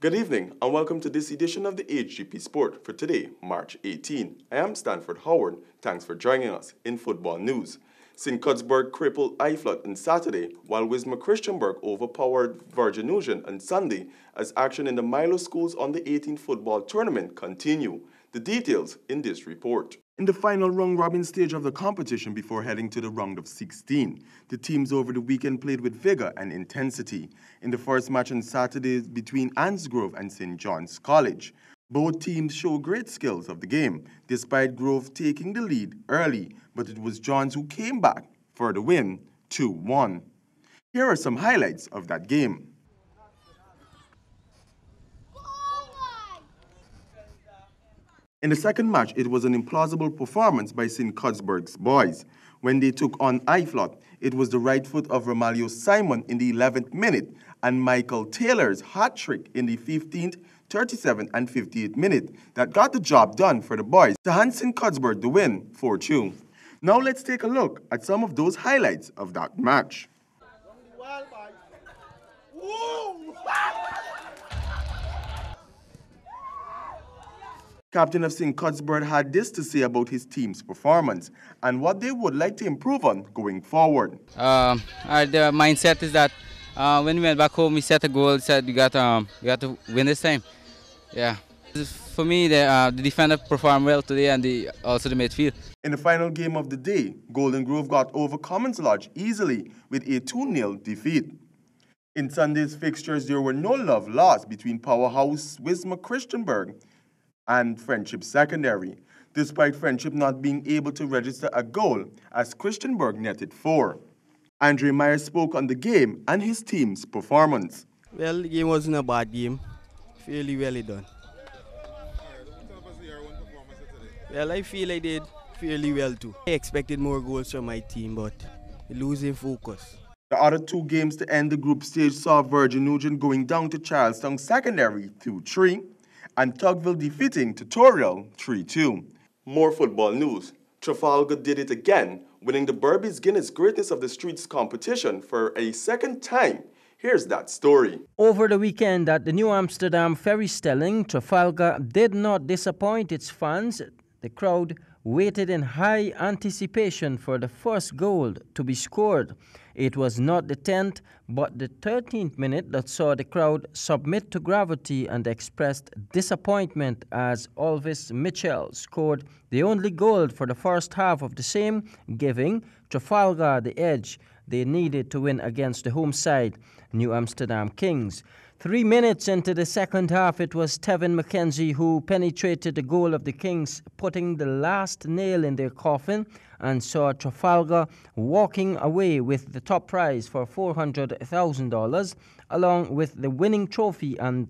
Good evening and welcome to this edition of the HGP Sport for today, March 18. I am Stanford Howard. Thanks for joining us in football news. St. Cuthbert's crippled Iflot on Saturday, while Wisma Christianburg overpowered Virgin on Sunday as action in the Milo Schools on the 18 football tournament continue. The details in this report. In the final round-robin stage of the competition before heading to the round of 16, the teams over the weekend played with vigor and intensity. In the first match on Saturday between Ansgrove and St. John's College, both teams showed great skills of the game, despite Grove taking the lead early, but it was Johns who came back for the win, 2-1. Here are some highlights of that game. In the second match, it was an implausible performance by St. Cuthbert's boys. When they took on Iflot, it was the right foot of Romalio Simon in the 11th minute and Michael Taylor's hat trick in the 15th, 37th, and 58th minute that got the job done for the boys to hand St. Cuthbert the win, 4-2. Now let's take a look at some of those highlights of that match. Captain of St. Cuthbert had this to say about his team's performance and what they would like to improve on going forward. The mindset is that when we went back home, we set a goal, said we got to win this time. Yeah. For me, the defender performed well today and also the midfield. In the final game of the day, Golden Grove got over Commons Lodge easily with a 2-0 defeat. In Sunday's fixtures, there were no love lost between Powerhouse Wisma Christianburg and Friendship Secondary, despite Friendship not being able to register a goal as Christianburg netted 4. Andre Meyer spoke on the game and his team's performance. Well, the game wasn't a bad game. Fairly well done. Well, I feel I did fairly well too. I expected more goals from my team, but losing focus. The other two games to end the group stage saw Virgin Nugent going down to Charlestown Secondary 2-3 and Tugville defeating Tutorial 3-2. More football news. Trafalgar did it again, winning the Berbice Guinness Greatness of the Streets competition for a second time. Here's that story. Over the weekend at the New Amsterdam Ferry Stelling, Trafalgar did not disappoint its fans. The crowd waited in high anticipation for the first goal to be scored. It was not the 10th, but the 13th minute that saw the crowd submit to gravity and expressed disappointment as Elvis Mitchell scored the only goal for the first half of the same, giving Trafalgar the edge they needed to win against the home side, New Amsterdam Kings. 3 minutes into the second half, it was Tevin McKenzie who penetrated the goal of the Kings, putting the last nail in their coffin, and saw Trafalgar walking away with the top prize for $400,000, along with the winning trophy and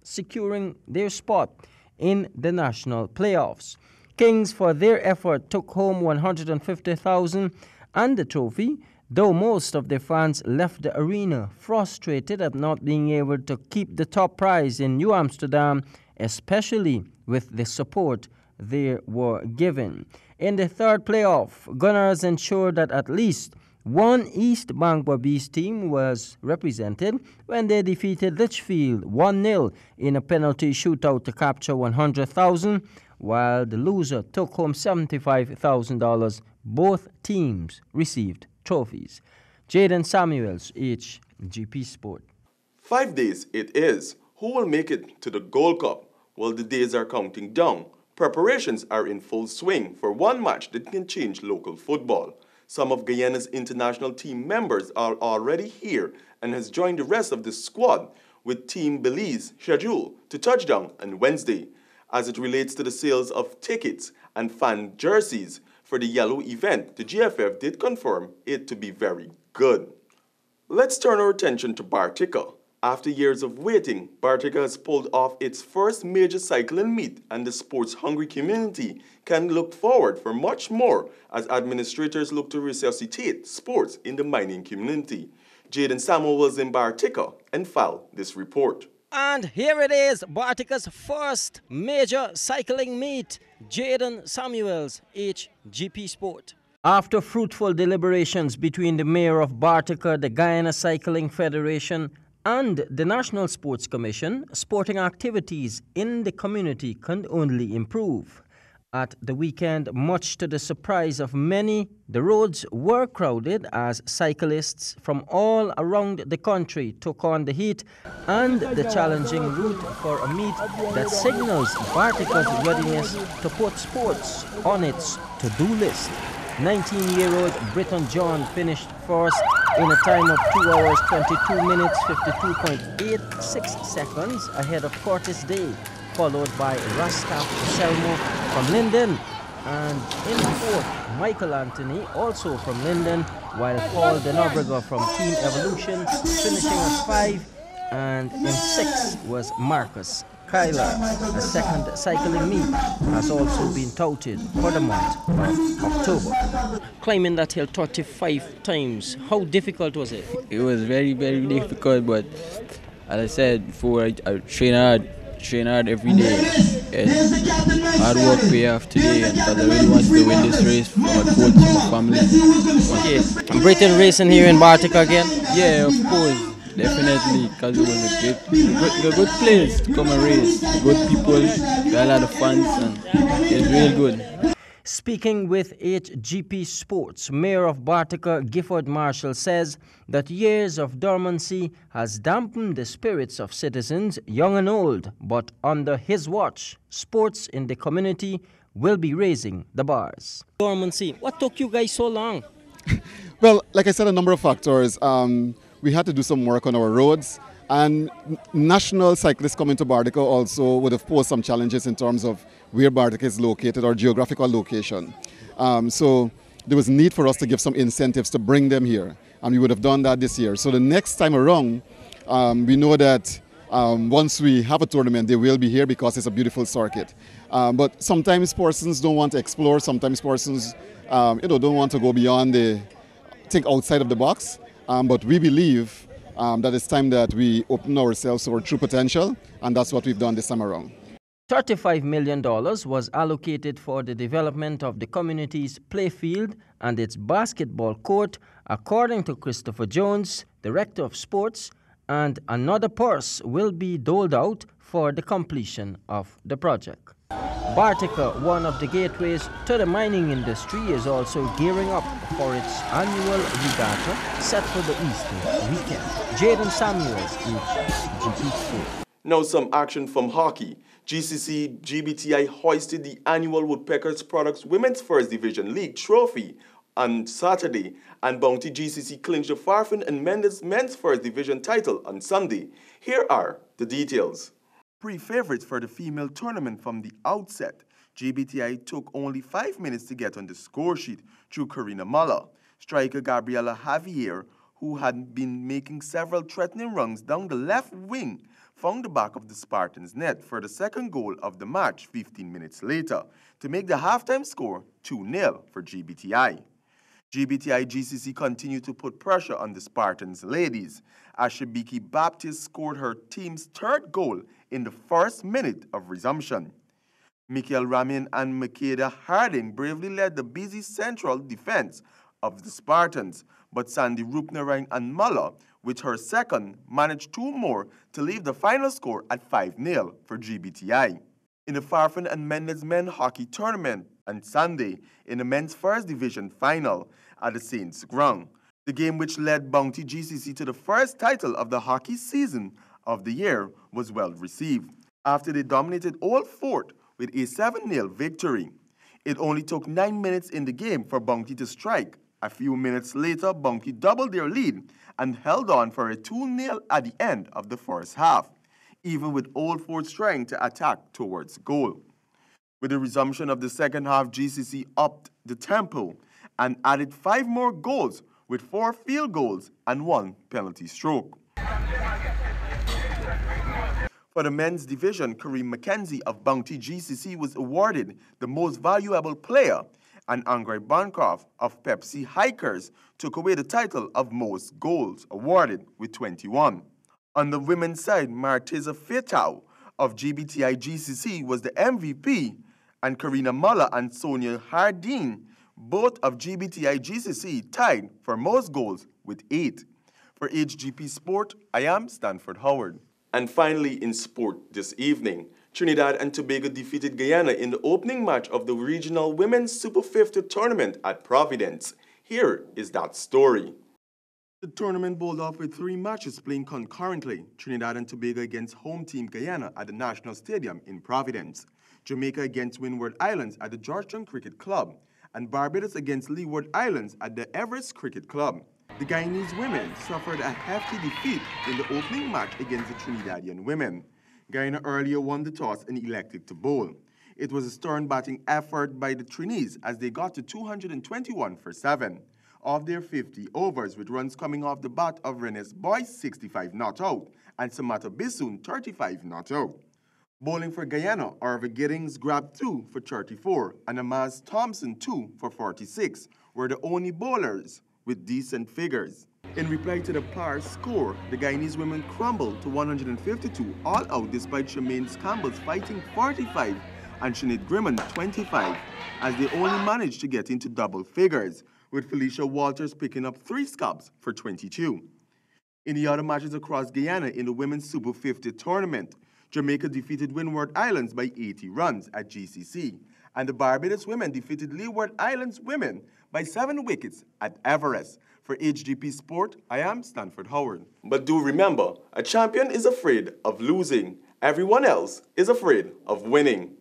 securing their spot in the national playoffs. Kings, for their effort, took home $150,000 and the trophy, though most of their fans left the arena frustrated at not being able to keep the top prize in New Amsterdam, especially with the support they were given. In the third playoff, Gunners ensured that at least one East Bangor Beast team was represented when they defeated Litchfield 1-0 in a penalty shootout to capture $100,000, while the loser took home $75,000. Both teams received trophies. Jaden Samuels, Hgp Sport. 5 days it is. Who will make it to the Gold Cup? Well, the days are counting down. Preparations are in full swing for one match that can change local football. Some of Guyana's international team members are already here and has joined the rest of the squad, with Team Belize scheduled to touch down on Wednesday. As it relates to the sales of tickets and fan jerseys for the yellow event, the GFF did confirm it to be very good. Let's turn our attention to Bartica. After years of waiting, Bartica has pulled off its first major cycling meet, and the sports-hungry community can look forward for much more as administrators look to resuscitate sports in the mining community. Jaden Samuel was in Bartica and filed this report. And here it is, Bartica's first major cycling meet. Jaden Samuels, Hgp Sport. After fruitful deliberations between the mayor of Bartica, the Guyana Cycling Federation, And the National Sports Commission, sporting activities in the community can only improve. At the weekend, much to the surprise of many, the roads were crowded as cyclists from all around the country took on the heat and the challenging route for a meet that signals Bartica's readiness to put sports on its to-do list. 19-year-old Britton John finished first in a time of 2 hours 22 minutes 52.86 seconds ahead of Curtis Day, followed by Rastaf Selmo from Linden, and in fourth, Michael Anthony, also from Linden, while Paul Denobrega from Team Evolution finishing at 5, and in 6 was Marcus Kyler. A second cycling meet has also been touted for the month of October. Climbing that hill 35 times, how difficult was it? It was very, very difficult, but as I said before, I train hard every day, and hard work pay off today, and because I really want to win this race for my coach and my family. Okay. And Britain racing here in Bartica again? Yeah, of course, definitely, because it was a good place to come and race. Good people, got a lot of fans, and it's real good. Speaking with HGP Sports, Mayor of Bartica, Gifford Marshall, says that years of dormancy has dampened the spirits of citizens, young and old, but under his watch, sports in the community will be raising the bars. Dormancy, what took you guys so long? Well, like I said, a number of factors. We had to do some work on our roads, and national cyclists coming to Bartica also would have posed some challenges in terms of where Bartica is located or geographical location. So there was need for us to give some incentives to bring them here, and we would have done that this year. So the next time around, we know that once we have a tournament, they will be here because it's a beautiful circuit. But sometimes persons don't want to explore, sometimes persons don't want to go beyond think outside of the box. But we believe that it's time that we open ourselves to our true potential, and that's what we've done this time around. $35 million was allocated for the development of the community's playfield and its basketball court, according to Christopher Jones, Director of Sports, and another purse will be doled out for the completion of the project. Bartica, one of the gateways to the mining industry, is also gearing up for its annual regatta set for the Easter weekend. Jaden Samuels, HGP Sport. Now some action from hockey. GCC GBTI hoisted the annual Woodpeckers Products Women's First Division League trophy on Saturday, and Bounty GCC clinched the Farfan and Mendes Men's First Division title on Sunday. Here are the details. Pre-favorites for the female tournament from the outset, GBTI took only 5 minutes to get on the score sheet through Karina Muller. Striker Gabriela Javier, who had been making several threatening runs down the left wing, found the back of the Spartans' net for the second goal of the match 15 minutes later to make the halftime score 2-0 for GBTI. GBTI GCC continued to put pressure on the Spartans ladies as Shabiki Baptist scored her team's third goal in the first minute of resumption. Mikael Ramin and Makeda Harding bravely led the busy central defense of the Spartans, but Sandy Rupnerang and Muller, with her second, managed 2 more to leave the final score at 5-0 for GBTI. In the Farfan and Mendes Men Hockey Tournament on Sunday in the men's first division final at the Saints Ground, the game which led Bounty GCC to the first title of the hockey season of the year was well received after they dominated Old Fort with a 7-0 victory. It only took 9 minutes in the game for Bounty to strike. A few minutes later, Bounty doubled their lead and held on for a 2-0 at the end of the first half, even with Old Fort trying to attack towards goal. With the resumption of the second half, GCC upped the tempo and added 5 more goals with 4 field goals and 1 penalty stroke. For the men's division, Kareem McKenzie of Bounty GCC was awarded the most valuable player, and Andre Bancroft of Pepsi Hikers took away the title of most goals, awarded with 21. On the women's side, Martiza Fetau of GBTI GCC was the MVP, and Karina Muller and Sonia Hardin, both of GBTI GCC, tied for most goals with 8. For HGP Sport, I am Stanford Howard. And finally in sport this evening, Trinidad and Tobago defeated Guyana in the opening match of the regional Women's Super 50 tournament at Providence. Here is that story. The tournament bowled off with 3 matches playing concurrently, Trinidad and Tobago against home team Guyana at the National Stadium in Providence, Jamaica against Windward Islands at the Georgetown Cricket Club, and Barbados against Leeward Islands at the Everest Cricket Club. The Guyanese women suffered a hefty defeat in the opening match against the Trinidadian women. Guyana earlier won the toss and elected to bowl. It was a stern batting effort by the Trinis as they got to 221 for 7. Of their 50 overs, with runs coming off the bat of Renes Boyce 65 not out and Samata Bisoon 35 not out. Bowling for Guyana, Arva Giddings grabbed 2 for 34 and Amaz Thompson 2 for 46 were the only bowlers with decent figures. In reply to the par score, the Guyanese women crumbled to 152 all out despite Shemaine Campbell's fighting 45 and Sinead Grimman 25 as they only managed to get into double figures, with Felicia Walters picking up 3 scalps for 22. In the other matches across Guyana in the Women's Super 50 tournament, Jamaica defeated Windward Islands by 80 runs at GCC, and the Barbados women defeated Leeward Islands women by 7 wickets at Everest. For HGP Sport, I am Stanford Howard. But do remember, a champion is afraid of losing. Everyone else is afraid of winning.